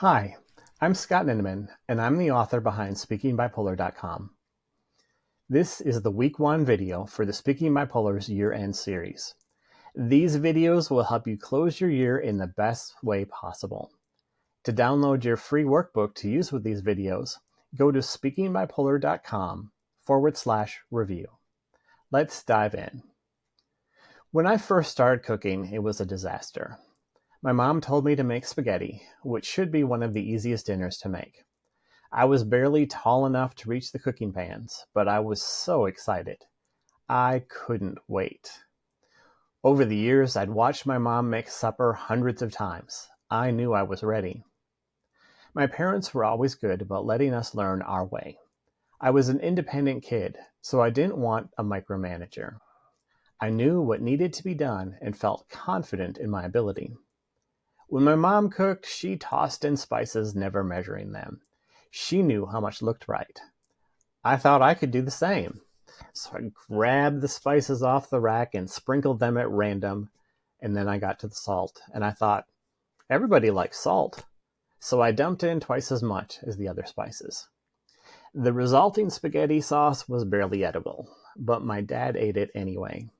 Hi, I'm Scott Ninneman, and I'm the author behind SpeakingBipolar.com. This is the Week 1 video for the Speaking Bipolar's year-end series. These videos will help you close your year in the best way possible. To download your free workbook to use with these videos, go to SpeakingBipolar.com/review. Let's dive in. When I first started cooking, it was a disaster. My mom told me to make spaghetti, which should be one of the easiest dinners to make. I was barely tall enough to reach the cooking pans, but I was so excited. I couldn't wait. Over the years, I'd watched my mom make supper hundreds of times. I knew I was ready. My parents were always good about letting us learn our way. I was an independent kid, so I didn't want a micromanager. I knew what needed to be done and felt confident in my ability. When my mom cooked, she tossed in spices, never measuring them. She knew how much looked right. I thought I could do the same. So I grabbed the spices off the rack and sprinkled them at random, and then I got to the salt, and I thought, everybody likes salt. So I dumped in twice as much as the other spices. The resulting spaghetti sauce was barely edible, but my dad ate it anyway.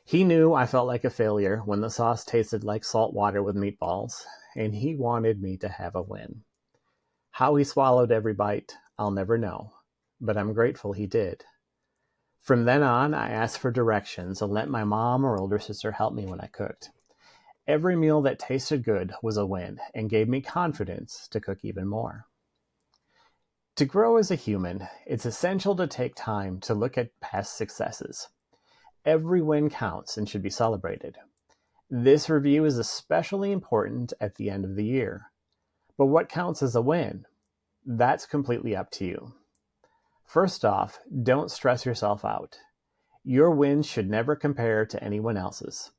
He knew I felt like a failure when the sauce tasted like salt water with meatballs, and he wanted me to have a win. How he swallowed every bite, I'll never know, but I'm grateful he did. From then on, I asked for directions and let my mom or older sister help me when I cooked. Every meal that tasted good was a win and gave me confidence to cook even more. To grow as a human, it's essential to take time to look at past successes. Every win counts and should be celebrated. This review is especially important at the end of the year. But what counts as a win? That's completely up to you. First off, don't stress yourself out. Your wins should never compare to anyone else's.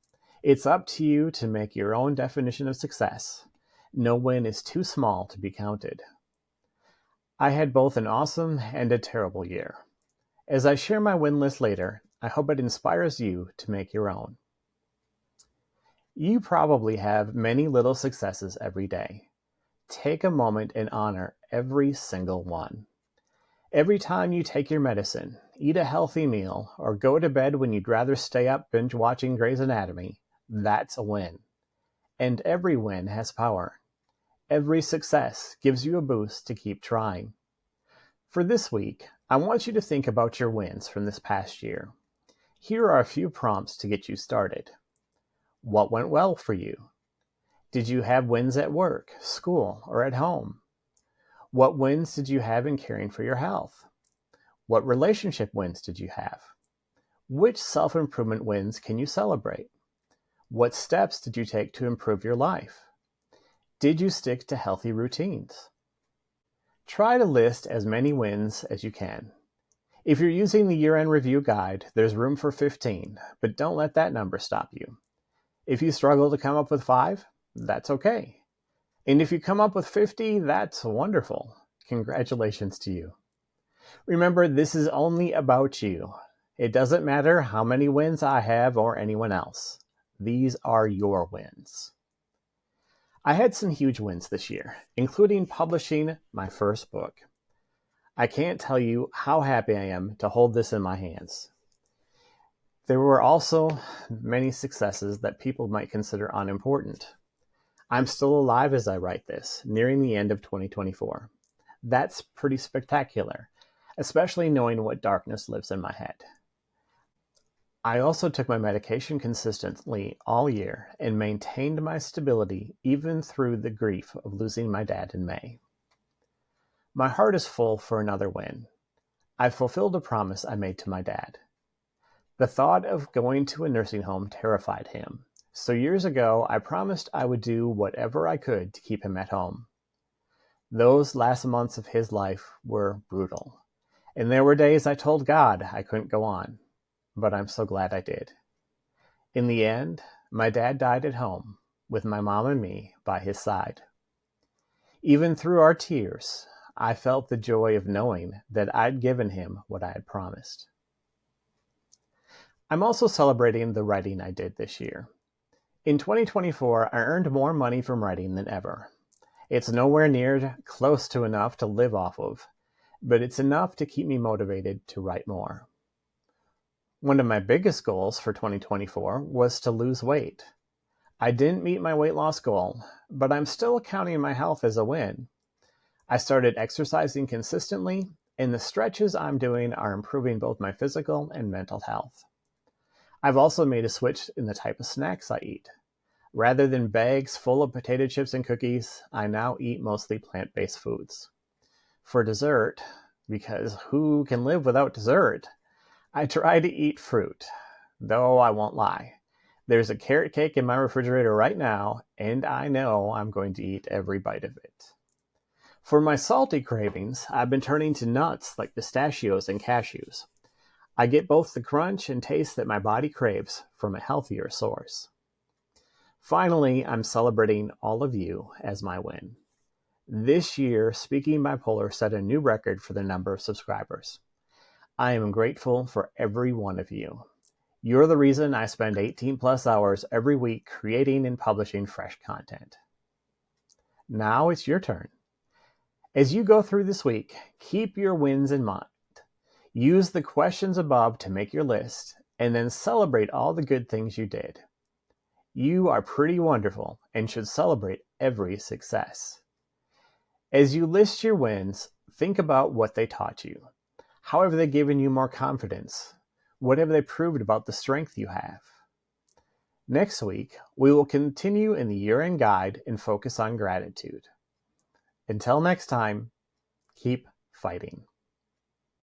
It's up to you to make your own definition of success. No win is too small to be counted. I had both an awesome and a terrible year. As I share my win list later, I hope it inspires you to make your own. You probably have many little successes every day. Take a moment and honor every single one. Every time you take your medicine, eat a healthy meal, or go to bed when you'd rather stay up binge watching Grey's Anatomy, that's a win. And every win has power. Every success gives you a boost to keep trying. For this week, I want you to think about your wins from this past year. Here are a few prompts to get you started. What went well for you? Did you have wins at work, school, or at home? What wins did you have in caring for your health? What relationship wins did you have? Which self-improvement wins can you celebrate? What steps did you take to improve your life? Did you stick to healthy routines? Try to list as many wins as you can. If you're using the year-end review guide, there's room for 15, but don't let that number stop you. If you struggle to come up with 5, that's okay. And if you come up with 50, that's wonderful. Congratulations to you. Remember, this is only about you. It doesn't matter how many wins I have or anyone else. These are your wins. I had some huge wins this year, including publishing my first book. I can't tell you how happy I am to hold this in my hands. There were also many successes that people might consider unimportant. I'm still alive as I write this, nearing the end of 2024. That's pretty spectacular, especially knowing what darkness lives in my head. I also took my medication consistently all year and maintained my stability even through the grief of losing my dad in May. My heart is full for another win. I've fulfilled a promise I made to my dad. The thought of going to a nursing home terrified him, so years ago I promised I would do whatever I could to keep him at home. Those last months of his life were brutal, and there were days I told God I couldn't go on, but I'm so glad I did. In the end, my dad died at home, with my mom and me by his side. Even through our tears, I felt the joy of knowing that I'd given him what I had promised. I'm also celebrating the writing I did this year. In 2024, I earned more money from writing than ever. It's nowhere near close to enough to live off of, but it's enough to keep me motivated to write more. One of my biggest goals for 2024 was to lose weight. I didn't meet my weight loss goal, but I'm still counting my health as a win. I started exercising consistently, and the stretches I'm doing are improving both my physical and mental health. I've also made a switch in the type of snacks I eat. Rather than bags full of potato chips and cookies, I now eat mostly plant-based foods. For dessert, because who can live without dessert? I try to eat fruit, though I won't lie. There's a carrot cake in my refrigerator right now, and I know I'm going to eat every bite of it. For my salty cravings, I've been turning to nuts like pistachios and cashews. I get both the crunch and taste that my body craves from a healthier source. Finally, I'm celebrating all of you as my win. This year, Speaking Bipolar set a new record for the number of subscribers. I am grateful for every one of you. You're the reason I spend 18 plus hours every week creating and publishing fresh content. Now it's your turn. As you go through this week, keep your wins in mind. Use the questions above to make your list, and then celebrate all the good things you did. You are pretty wonderful and should celebrate every success. As you list your wins, think about what they taught you. How have they given you more confidence? What have they proved about the strength you have? Next week, we will continue in the year-end guide and focus on gratitude. Until next time, keep fighting.